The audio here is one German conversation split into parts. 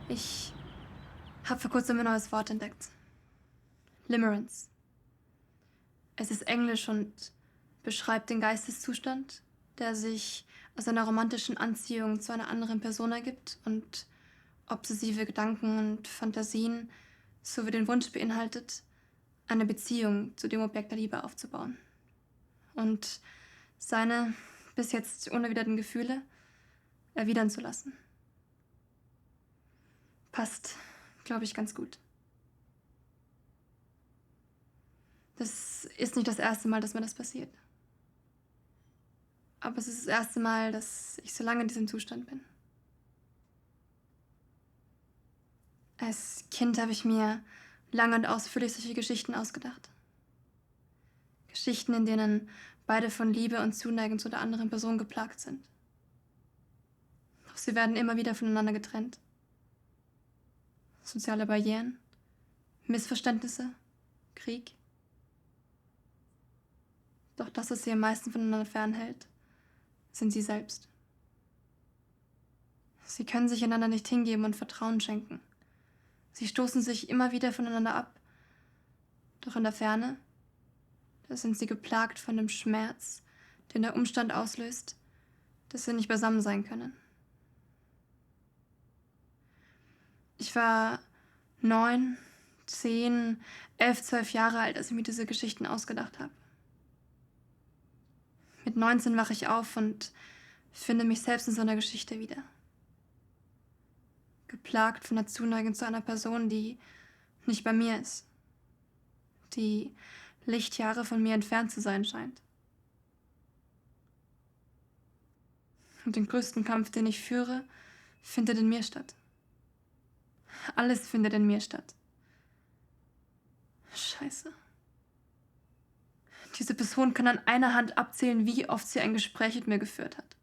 Ich habe vor kurzem ein neues Wort entdeckt. Limerence. Es ist Englisch und beschreibt den Geisteszustand, der sich aus einer romantischen Anziehung zu einer anderen Person ergibt und obsessive Gedanken und Fantasien sowie den Wunsch beinhaltet, eine Beziehung zu dem Objekt der Liebe aufzubauen und seine bis jetzt unerwiderten Gefühle erwidern zu lassen. Passt, glaube ich, ganz gut. Das ist nicht das erste Mal, dass mir das passiert. Aber es ist das erste Mal, dass ich so lange in diesem Zustand bin. Als Kind habe ich mir lange und ausführlich solche Geschichten ausgedacht. Geschichten, in denen beide von Liebe und Zuneigung zu der anderen Person geplagt sind. Doch sie werden immer wieder voneinander getrennt. Soziale Barrieren, Missverständnisse, Krieg. Doch das, was sie am meisten voneinander fernhält, sind sie selbst. Sie können sich einander nicht hingeben und Vertrauen schenken. Sie stoßen sich immer wieder voneinander ab. Doch in der Ferne, da sind sie geplagt von dem Schmerz, den der Umstand auslöst, dass sie nicht beisammen sein können. Ich war 9, 10, 11, 12 Jahre alt, als ich mir diese Geschichten ausgedacht habe. Mit 19 wache ich auf und finde mich selbst in so einer Geschichte wieder. Geplagt von der Zuneigung zu einer Person, die nicht bei mir ist. Die Lichtjahre von mir entfernt zu sein scheint. Und den größten Kampf, den ich führe, findet in mir statt. Alles findet in mir statt. Scheiße. Diese Person kann an einer Hand abzählen, wie oft sie ein Gespräch mit mir geführt hat.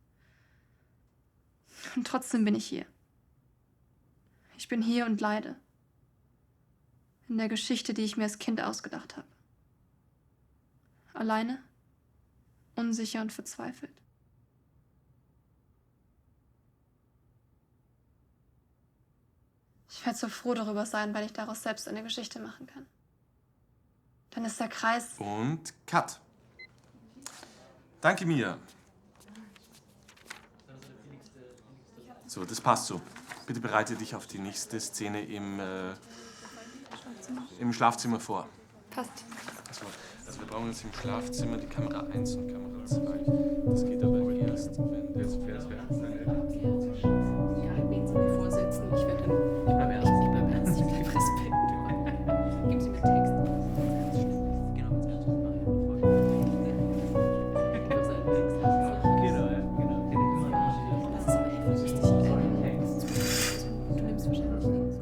Und trotzdem bin ich hier. Ich bin hier und leide. In der Geschichte, die ich mir als Kind ausgedacht habe. Alleine, unsicher und verzweifelt. Ich werde so froh darüber sein, wenn ich daraus selbst eine Geschichte machen kann. Dann ist der Kreis... Und Cut. Danke, Mia. So, das passt so. Bitte bereite dich auf die nächste Szene im Schlafzimmer vor. Passt. Also wir brauchen jetzt im Schlafzimmer die Kamera 1 und Kamera 2. Das geht aber erst, wenn der... Ja, wen soll ich vorsetzen? Ich werde dann. Ich bleibe ernst. Ich bleibe ernst. Ich bleibe respektvoll. Gib sie mit Text. Genau, wenn es ganz schön war. Das ist aber echt lustig. Du nimmst wahrscheinlich nichts.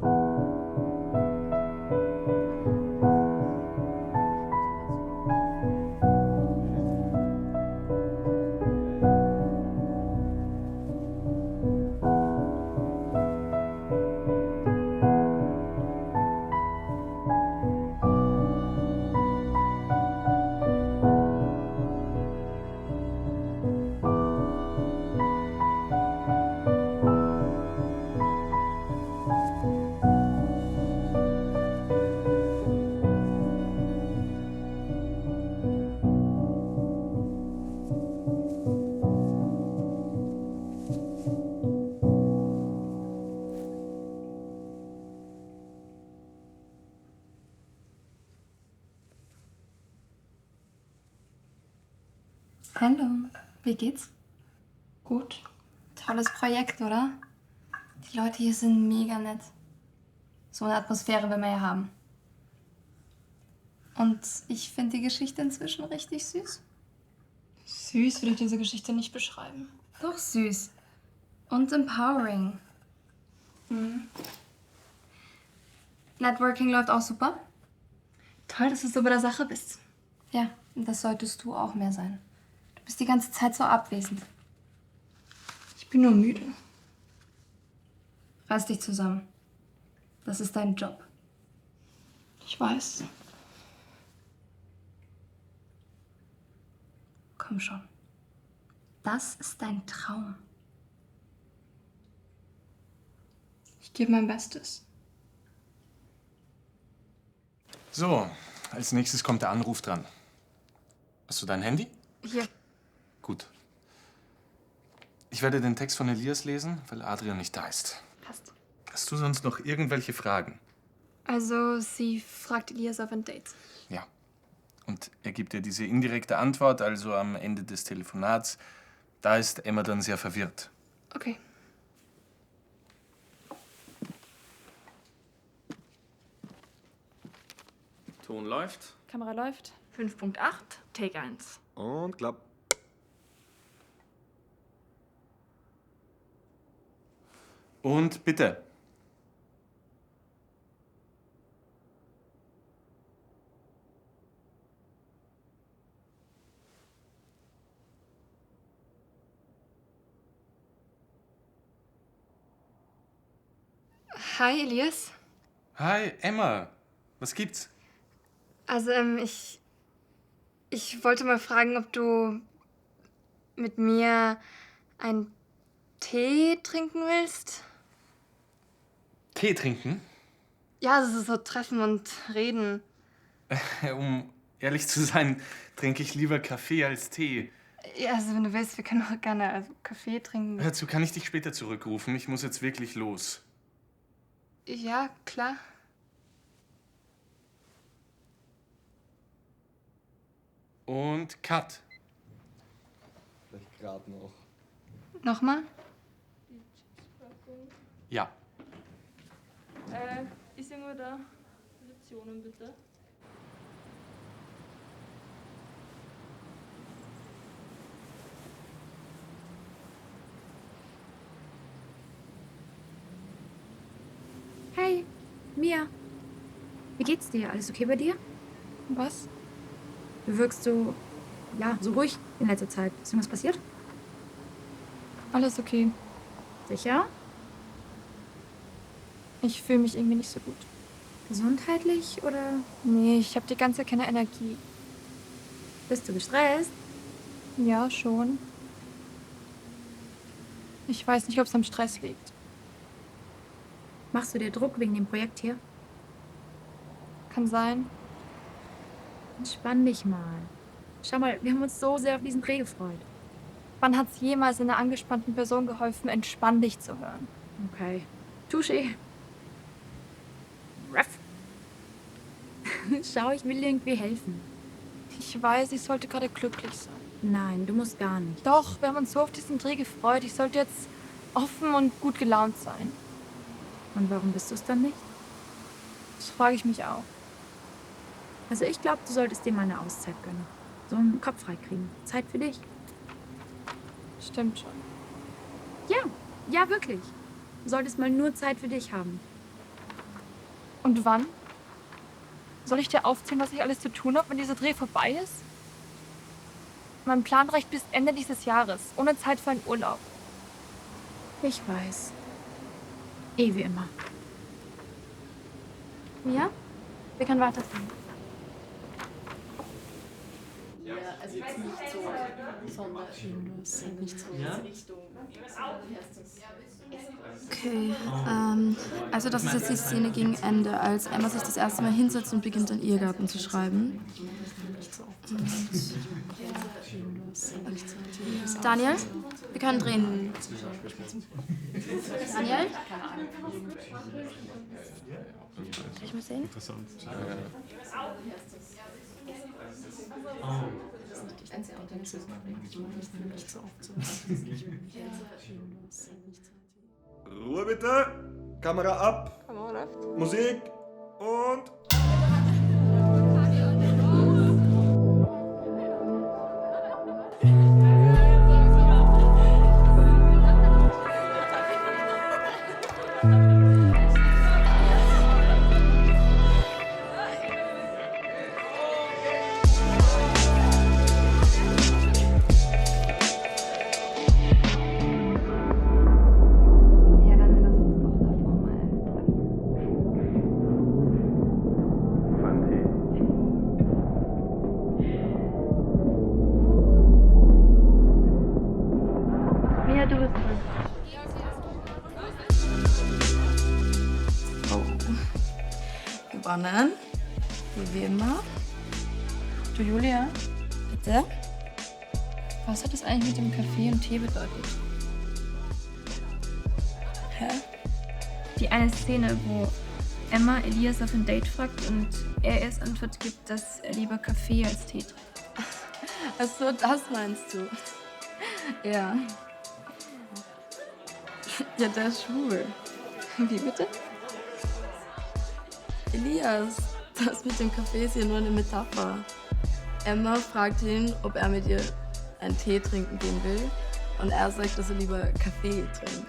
Hallo, wie geht's? Gut. Tolles Projekt, oder? Die Leute hier sind mega nett. So eine Atmosphäre will wir ja haben. Und ich finde die Geschichte inzwischen richtig süß. Süß würde ich diese Geschichte nicht beschreiben. Doch süß. Und empowering. Mhm. Networking läuft auch super. Toll, dass du so bei der Sache bist. Ja, und das solltest du auch mehr sein. Du bist die ganze Zeit so abwesend. Ich bin nur müde. Reiß dich zusammen. Das ist dein Job. Ich weiß. Komm schon. Das ist dein Traum. Ich gebe mein Bestes. So, als nächstes kommt der Anruf dran. Hast du dein Handy? Hier. Gut. Ich werde den Text von Elias lesen, weil Adrian nicht da ist. Passt. Hast du sonst noch irgendwelche Fragen? Also, sie fragt Elias auf ein Date. Ja. Und er gibt ihr diese indirekte Antwort, also am Ende des Telefonats. Da ist Emma dann sehr verwirrt. Okay. Ton läuft. Kamera läuft. 5.8, Take 1. Und klapp. Und bitte. Hi, Elias. Hi, Emma. Was gibt's? Also, ich wollte mal fragen, ob du mit mir einen Tee trinken willst? Tee trinken? Ja, das ist so treffen und reden. Um ehrlich zu sein, trinke ich lieber Kaffee als Tee. Ja, also wenn du willst, wir können auch gerne Kaffee trinken. Hör zu, kann ich dich später zurückrufen? Ich muss jetzt wirklich los. Ja, klar. Und Cut. Vielleicht gerade noch. Nochmal? Ja. Ist irgendwo da? Positionen bitte. Hey, Mia. Wie geht's dir? Alles okay bei dir? Was? Du wirkst so, ja, so ruhig in letzter Zeit. Ist irgendwas passiert? Alles okay. Sicher? Ich fühle mich irgendwie nicht so gut. Gesundheitlich oder Nee, ich habe die ganze Zeit keine Energie. bist du gestresst? Ja, schon. Ich weiß nicht, ob es am Stress liegt. Machst du dir Druck wegen dem Projekt hier? Kann sein. Entspann dich mal. Schau mal, wir haben uns so sehr auf diesen Dreh gefreut. Wann hat's jemals einer angespannten Person geholfen, entspann dich zu hören? Okay. Touché. Ruff. Schau, ich will dir irgendwie helfen. Ich weiß, ich sollte gerade glücklich sein. Nein, du musst gar nicht. Doch, wir haben uns so auf diesen Dreh gefreut. Ich sollte jetzt offen und gut gelaunt sein. Und warum bist du es dann nicht? Das frage ich mich auch. Also ich glaube, du solltest dir mal eine Auszeit gönnen. So einen Kopf freikriegen. Zeit für dich. Stimmt schon. Ja, ja, wirklich. Du solltest mal nur Zeit für dich haben. Und wann? Soll ich dir aufzählen, was ich alles zu tun habe, wenn dieser Dreh vorbei ist? Mein Plan reicht bis Ende dieses Jahres, ohne Zeit für einen Urlaub. Ich weiß. Eh wie immer. Ja? Wir können weiterfahren. Ja, also jetzt nicht so sonderschön, nicht so Richtung. Okay, also das ist jetzt die Szene gegen Ende, als Emma sich das erste Mal hinsetzt und beginnt, einen Irrgarten zu schreiben. Daniel, wir können drehen. Daniel? Kann ich mal sehen? Ruhe bitte. Kamera ab. Musik. Und... Ja, dann lass uns doch davor mal treffen. Mia, du bist dran. gewonnen. Wie immer. Du, Julia, Bitte? was hat das eigentlich mit dem Kaffee und Tee bedeutet? Hä? Die eine Szene, wo Emma Elias auf ein Date fragt und er erst Antwort gibt, dass er lieber Kaffee als Tee trinkt. Achso, das meinst du. Ja. Ja, der ist schwul. Wie bitte? Elias, das mit dem Kaffee ist ja nur eine Metapher. Emma fragt ihn, ob er mit ihr einen Tee trinken gehen will. Und er sagt, dass er lieber Kaffee trinkt.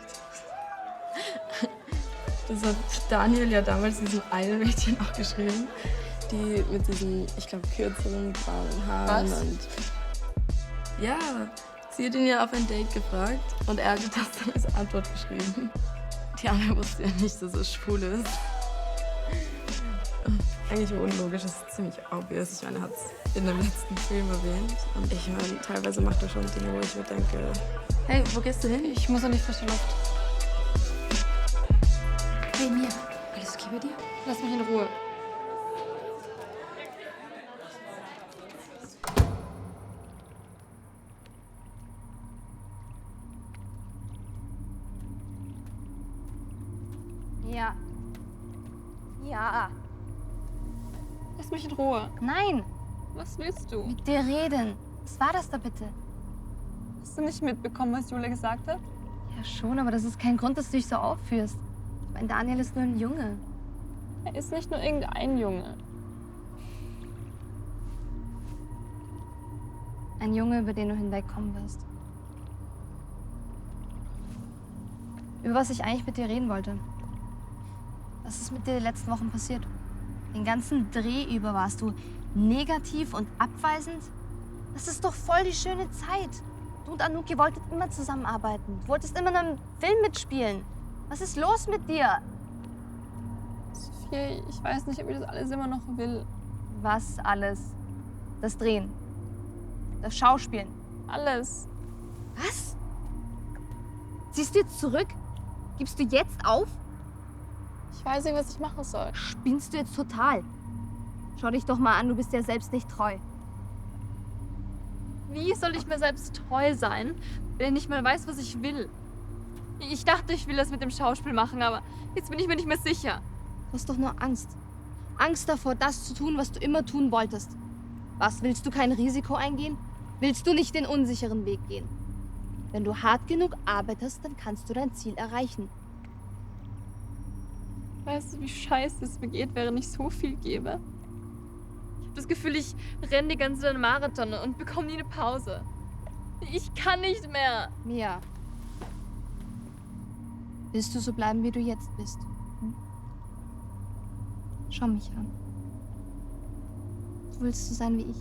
Das hat Daniel ja damals diesem einen Mädchen auch geschrieben, die mit diesen, ich glaube, kürzeren braunen Haaren. Was? Und ja, sie hat ihn ja auf ein Date gefragt und er hat das dann als Antwort geschrieben. Die andere wusste ja nicht, dass er schwul ist. Eigentlich unlogisch, das ist ziemlich obvious. Ich meine, er hat es in dem letzten Film erwähnt. Und ich meine, teilweise macht er schon Dinge, wo ich mir denke, hey, wo gehst du hin? Ich muss an die frische Luft. Hey, Mia, alles okay bei dir? Lass mich in Ruhe. Ja. Ja. Lass mich in Ruhe. Nein, Was willst du? mit dir reden. Was war das da bitte? Hast du nicht mitbekommen, was Julia gesagt hat? Ja schon, aber das ist kein Grund, dass du dich so aufführst. Ich meine, Daniel ist nur ein Junge. Er ist nicht nur irgendein Junge. Ein Junge, über den du hinwegkommen wirst. Über was ich eigentlich mit dir reden wollte. Was ist mit dir die letzten Wochen passiert? Den ganzen Dreh über warst du negativ und abweisend? Das ist doch voll die schöne Zeit. Du und Anouk, ihr wolltet immer zusammenarbeiten. Du wolltest immer in einem Film mitspielen. Was ist los mit dir? Sophia, ich weiß nicht, ob ich das alles immer noch will. Was alles? Das Drehen. Das Schauspielen. Alles. Was? Ziehst du jetzt zurück? Gibst du jetzt auf? Ich weiß nicht, was ich machen soll. Spinnst du jetzt total? Schau dich doch mal an, du bist ja selbst nicht treu. Wie soll ich mir selbst treu sein, wenn ich nicht mal weiß, was ich will? Ich dachte, ich will das mit dem Schauspiel machen, aber jetzt bin ich mir nicht mehr sicher. Du hast doch nur Angst. Angst davor, das zu tun, was du immer tun wolltest. Was, willst du kein Risiko eingehen? Willst du nicht den unsicheren Weg gehen? Wenn du hart genug arbeitest, dann kannst du dein Ziel erreichen. Weißt du, wie scheiße es mir geht, während ich so viel gebe? Ich habe das Gefühl, ich renne die ganze Zeit einen Marathon und bekomme nie eine Pause. Ich kann nicht mehr. Mia. Willst du so bleiben, wie du jetzt bist? Hm? Schau mich an. Du willst so sein wie ich.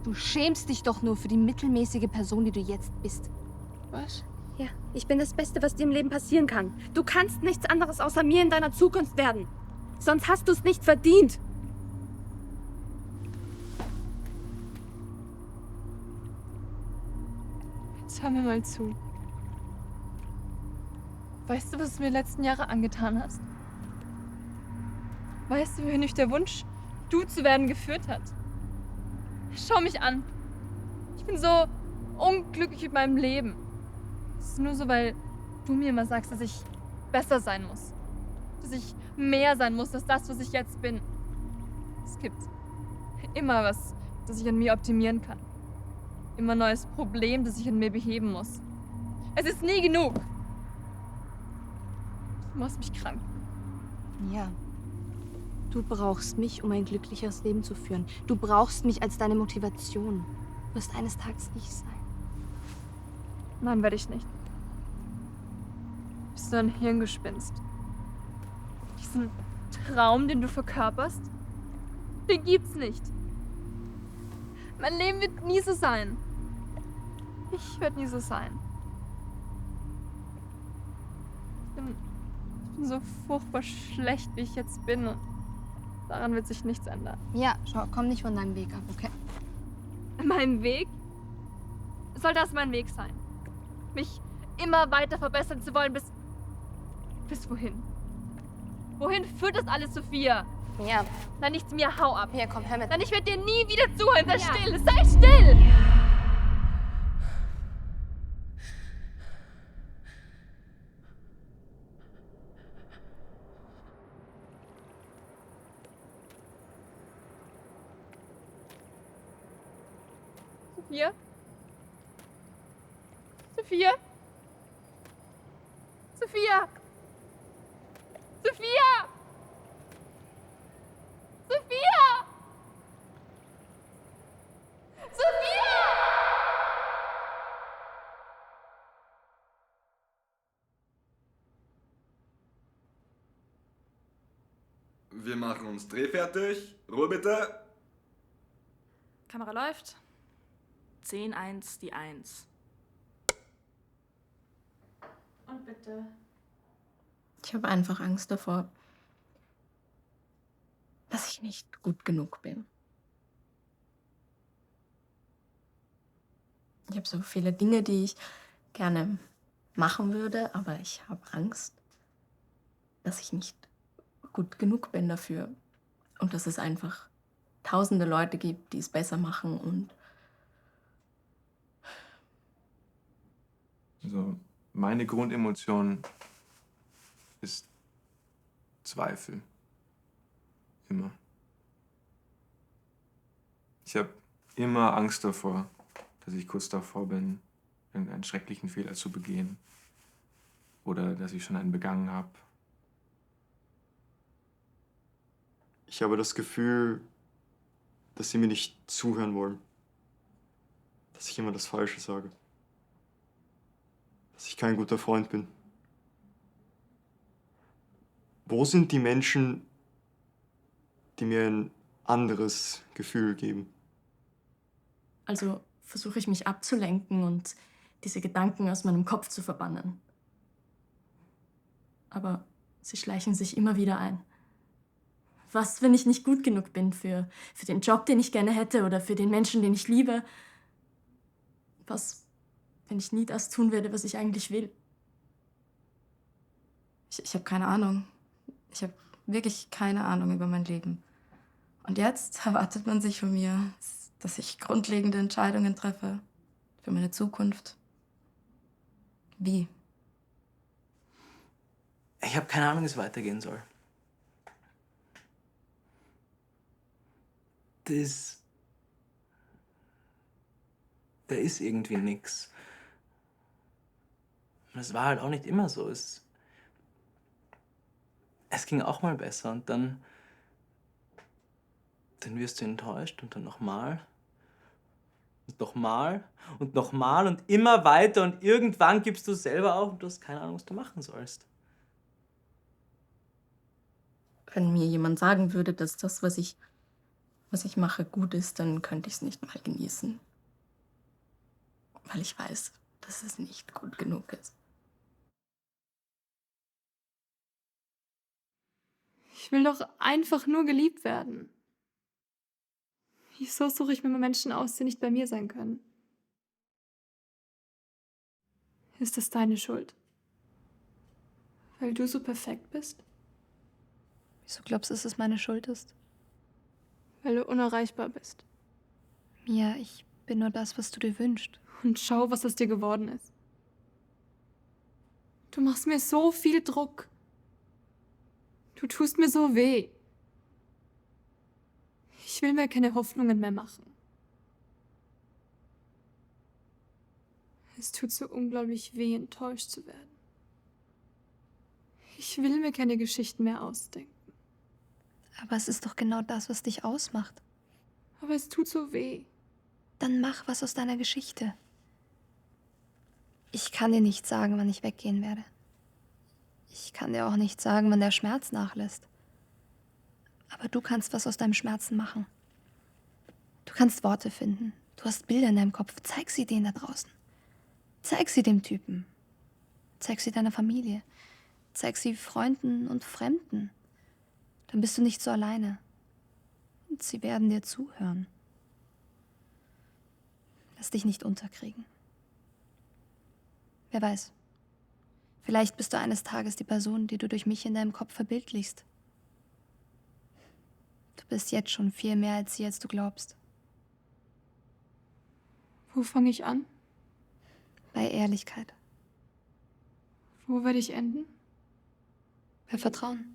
Du schämst dich doch nur für die mittelmäßige Person, die du jetzt bist. Was? Ja, ich bin das Beste, was dir im Leben passieren kann. Du kannst nichts anderes außer mir in deiner Zukunft werden. Sonst hast du es nicht verdient. Jetzt hör mir mal zu. Weißt du, was du mir die letzten Jahre angetan hast? Weißt du, wohin mich der Wunsch, du zu werden, geführt hat? Schau mich an. Ich bin so unglücklich mit meinem Leben. Es ist nur so, weil du mir immer sagst, dass ich besser sein muss. Dass ich mehr sein muss als das, was ich jetzt bin. Es gibt immer was, das ich an mir optimieren kann. Immer ein neues Problem, das ich in mir beheben muss. Es ist nie genug. Du machst mich krank. Ja. Du brauchst mich, um ein glücklicheres Leben zu führen. Du brauchst mich als deine Motivation. Du wirst eines Tages ich sein. Nein, werde ich nicht. Bist du ein Hirngespinst? Diesen Traum, den du verkörperst, den gibt's nicht. Mein Leben wird nie so sein. Ich werde nie so sein. Ich bin so furchtbar schlecht, wie ich jetzt bin, und daran wird sich nichts ändern. Ja, schau, komm nicht von deinem Weg ab, okay? Mein Weg? Soll das mein Weg sein? Mich immer weiter verbessern zu wollen, bis wohin? Wohin führt das alles, Sophia? Mia, Na, nichts mir, hau ab. Mia, komm, hör mit. Dann ich werde dir nie wieder zuhören. Sei still, sei still! Sophia? Sophia? Sophia? Sophia? Sophia! Sophia! Wir machen uns drehfertig. Ruhe bitte. Kamera läuft. 10-1, die 1. Und bitte. Ich habe einfach Angst davor, dass ich nicht gut genug bin. Ich habe so viele Dinge, die ich gerne machen würde, aber ich habe Angst, dass ich nicht gut genug bin dafür. Und dass es einfach tausende Leute gibt, die es besser machen. Und also meine Grundemotion ist Zweifel. Immer. Ich habe immer Angst davor, dass ich kurz davor bin, irgendeinen schrecklichen Fehler zu begehen. Oder dass ich schon einen begangen habe. Ich habe das Gefühl, dass sie mir nicht zuhören wollen. Dass ich immer das Falsche sage. Dass ich kein guter Freund bin. Wo sind die Menschen, die mir ein anderes Gefühl geben? also versuche ich mich abzulenken und diese Gedanken aus meinem Kopf zu verbannen. Aber sie schleichen sich immer wieder ein. Was, wenn ich nicht gut genug bin für den Job, den ich gerne hätte oder für den Menschen, den ich liebe? Was, wenn ich nie das tun werde, was ich eigentlich will? Ich habe keine Ahnung. Ich habe wirklich keine Ahnung über mein Leben. Und jetzt erwartet man sich von mir, dass ich grundlegende Entscheidungen treffe für meine Zukunft. Wie? Ich habe keine Ahnung, wie es weitergehen soll. Da ist irgendwie nix. Und es war halt auch nicht immer so. Es ging auch mal besser und dann wirst du enttäuscht und dann nochmal. Und nochmal und nochmal und immer weiter und irgendwann gibst du selber auf und du hast keine Ahnung, was du machen sollst. Wenn mir jemand sagen würde, dass das, was ich mache, gut ist, dann könnte ich es nicht mal genießen. Weil ich weiß, dass es nicht gut genug ist. Ich will doch einfach nur geliebt werden. Wieso suche ich mir Menschen aus, die nicht bei mir sein können? Ist das deine Schuld? Weil du so perfekt bist? Wieso glaubst du, dass es meine Schuld ist? Weil du unerreichbar bist. Mia, ich bin nur das, was du dir wünschst. Und schau, was aus dir geworden ist. Du machst mir so viel Druck. Du tust mir so weh. Ich will mir keine Hoffnungen mehr machen. Es tut so unglaublich weh, enttäuscht zu werden. Ich will mir keine Geschichten mehr ausdenken. Aber es ist doch genau das, was dich ausmacht. Aber es tut so weh. Dann mach was aus deiner Geschichte. Ich kann dir nicht sagen, wann ich weggehen werde. Ich kann dir auch nicht sagen, wann der Schmerz nachlässt. Aber du kannst was aus deinem Schmerzen machen. Du kannst Worte finden. Du hast Bilder in deinem Kopf. Zeig sie denen da draußen. Zeig sie dem Typen. Zeig sie deiner Familie. Zeig sie Freunden und Fremden. Dann bist du nicht so alleine. Und sie werden dir zuhören. Lass dich nicht unterkriegen. Wer weiß. Vielleicht bist du eines Tages die Person, die du durch mich in deinem Kopf verbildlichst. Du bist jetzt schon viel mehr als sie, als du glaubst. Wo fange ich an? Bei Ehrlichkeit. Wo werde ich enden? Bei Vertrauen.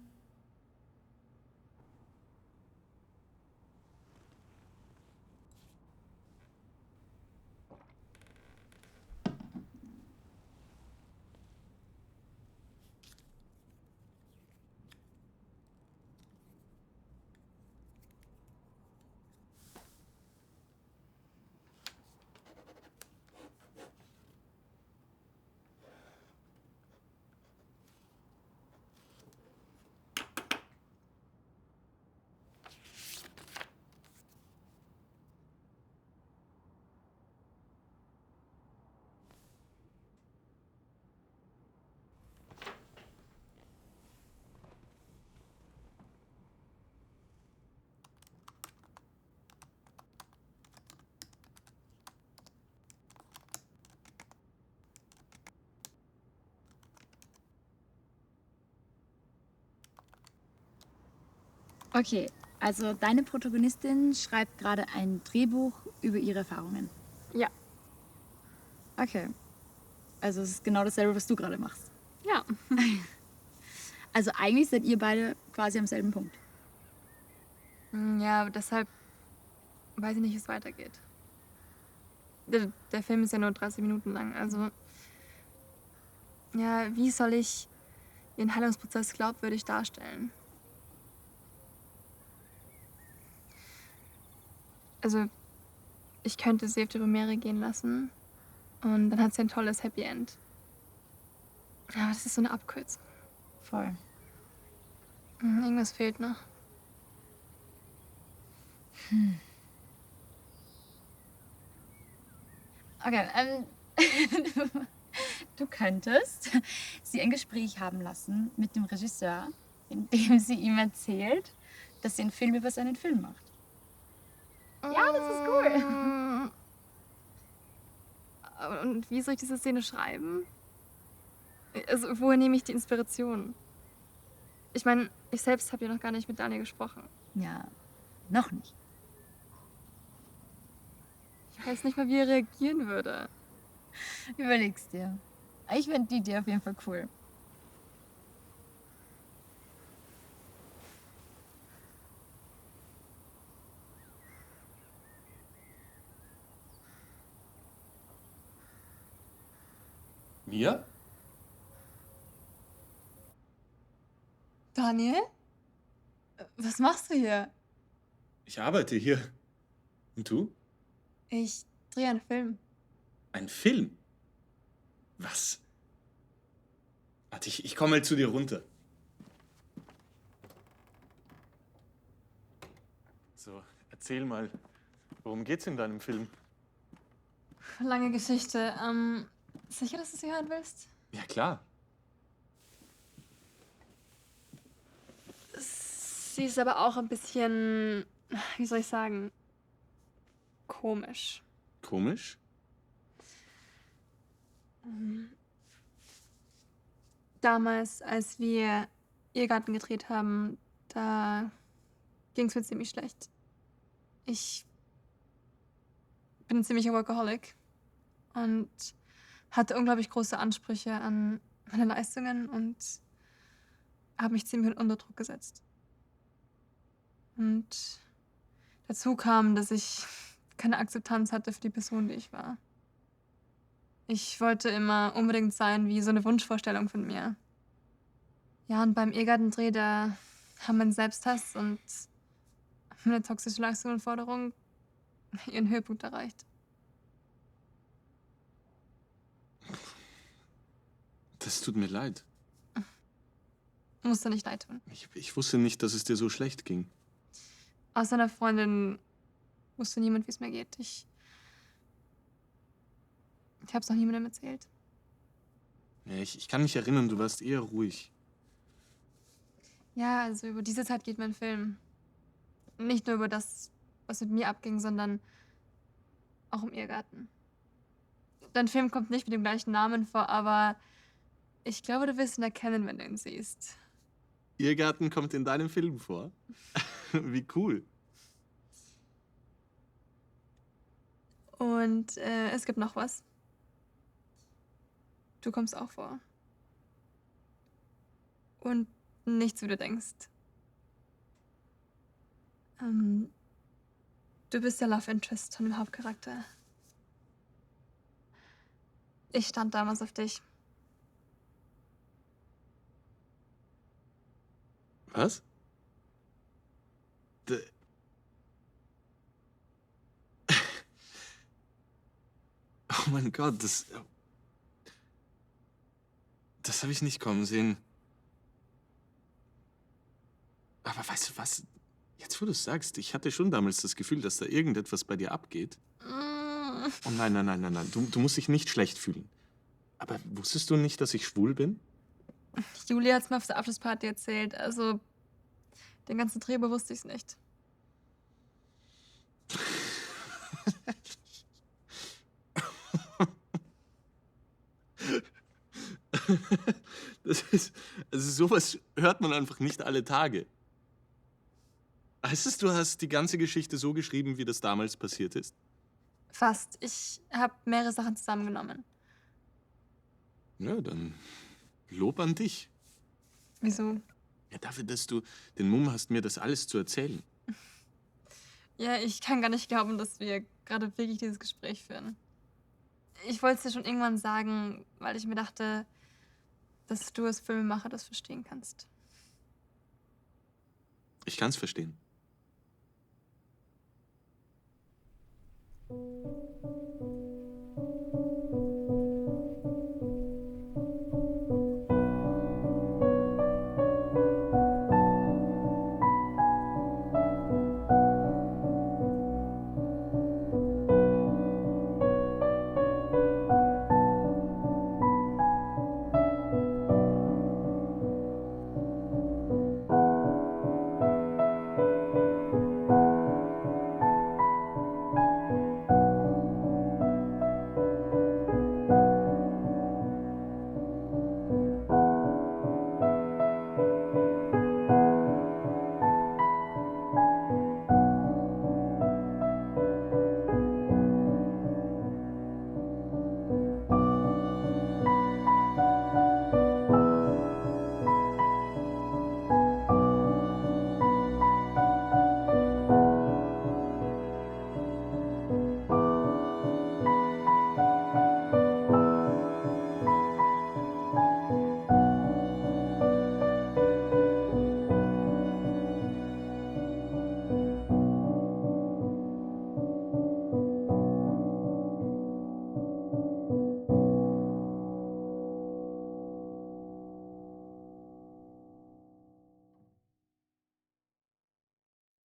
Okay, also deine Protagonistin schreibt gerade ein Drehbuch über ihre Erfahrungen. Ja. Okay. Also es ist genau dasselbe, was du gerade machst. Ja. Also eigentlich seid ihr beide quasi am selben Punkt. Ja, aber deshalb weiß ich nicht, wie es weitergeht. Der Film ist ja nur 30 Minuten lang, also ja, wie soll ich ihren Heilungsprozess glaubwürdig darstellen? Also, ich könnte sie auf die Premiere gehen lassen und dann hat sie ein tolles Happy End. Aber das ist so eine Abkürzung. Voll. Irgendwas fehlt noch. Okay, du könntest sie ein Gespräch haben lassen mit dem Regisseur, in dem sie ihm erzählt, dass sie einen Film über seinen Film macht. Ja, das ist cool. Und wie soll ich diese Szene schreiben? Also, woher nehme ich die Inspiration? Ich meine, ich selbst habe ja noch gar nicht mit Daniel gesprochen. Ja, noch nicht. Ich weiß nicht mal, wie er reagieren würde. Überleg's dir. Ich finde die Idee auf jeden Fall cool. Mia? Daniel? Was machst du hier? Ich arbeite hier. Und du? Ich drehe einen Film. Ein Film? Was? Warte, ich komme mal zu dir runter. So, erzähl mal, worum geht's in deinem Film? Lange Geschichte. Sicher, dass du sie hören willst? Ja, klar. Sie ist aber auch ein bisschen, wie soll ich sagen, komisch. Komisch? Damals, als wir Irrgarten gedreht haben, da ging es mir ziemlich schlecht. Ich bin ein ziemlicher Workaholic und hatte unglaublich große Ansprüche an meine Leistungen und habe mich ziemlich unter Druck gesetzt. Und dazu kam, dass ich keine Akzeptanz hatte für die Person, die ich war. Ich wollte immer unbedingt sein wie so eine Wunschvorstellung von mir. Ja, und beim Irrgartendreh, da haben mein Selbsthass und meine toxische Leistungsanforderung ihren Höhepunkt erreicht. Das tut mir leid. Musste nicht leid tun. Ich wusste nicht, dass es dir so schlecht ging. Außer einer Freundin wusste niemand, wie es mir geht. Ich habe es noch niemandem erzählt. Ja, ich kann mich erinnern, du warst eher ruhig. Ja, also über diese Zeit geht mein Film. Nicht nur über das, was mit mir abging, sondern auch im Irrgarten. Dein Film kommt nicht mit dem gleichen Namen vor, aber ich glaube, du wirst ihn erkennen, wenn du ihn siehst. Irrgarten kommt in deinem Film vor? Wie cool. Und es gibt noch was. Du kommst auch vor. Und nichts, wie du denkst. Du bist der Love Interest von dem Hauptcharakter. Ich stand damals auf dich. Was? Oh mein Gott, das habe ich nicht kommen sehen. Aber weißt du was? Jetzt, wo du es sagst, ich hatte schon damals das Gefühl, dass da irgendetwas bei dir abgeht. Oh nein, nein, nein, nein, nein. Du musst dich nicht schlecht fühlen. Aber wusstest du nicht, dass ich schwul bin? Julia hat es mir auf der Abschlussparty erzählt. Also, den ganzen Dreh über wusste ich es nicht. Also sowas hört man einfach nicht alle Tage. Heißt es, du hast die ganze Geschichte so geschrieben, wie das damals passiert ist? Fast. Ich habe mehrere Sachen zusammengenommen. Ja, dann Lob an dich. Wieso? Ja, dafür, dass du den Mumm hast, mir das alles zu erzählen. Ja, ich kann gar nicht glauben, dass wir gerade wirklich dieses Gespräch führen. Ich wollte es dir schon irgendwann sagen, weil ich mir dachte, dass du als Filmemacher das verstehen kannst. Ich kann's verstehen.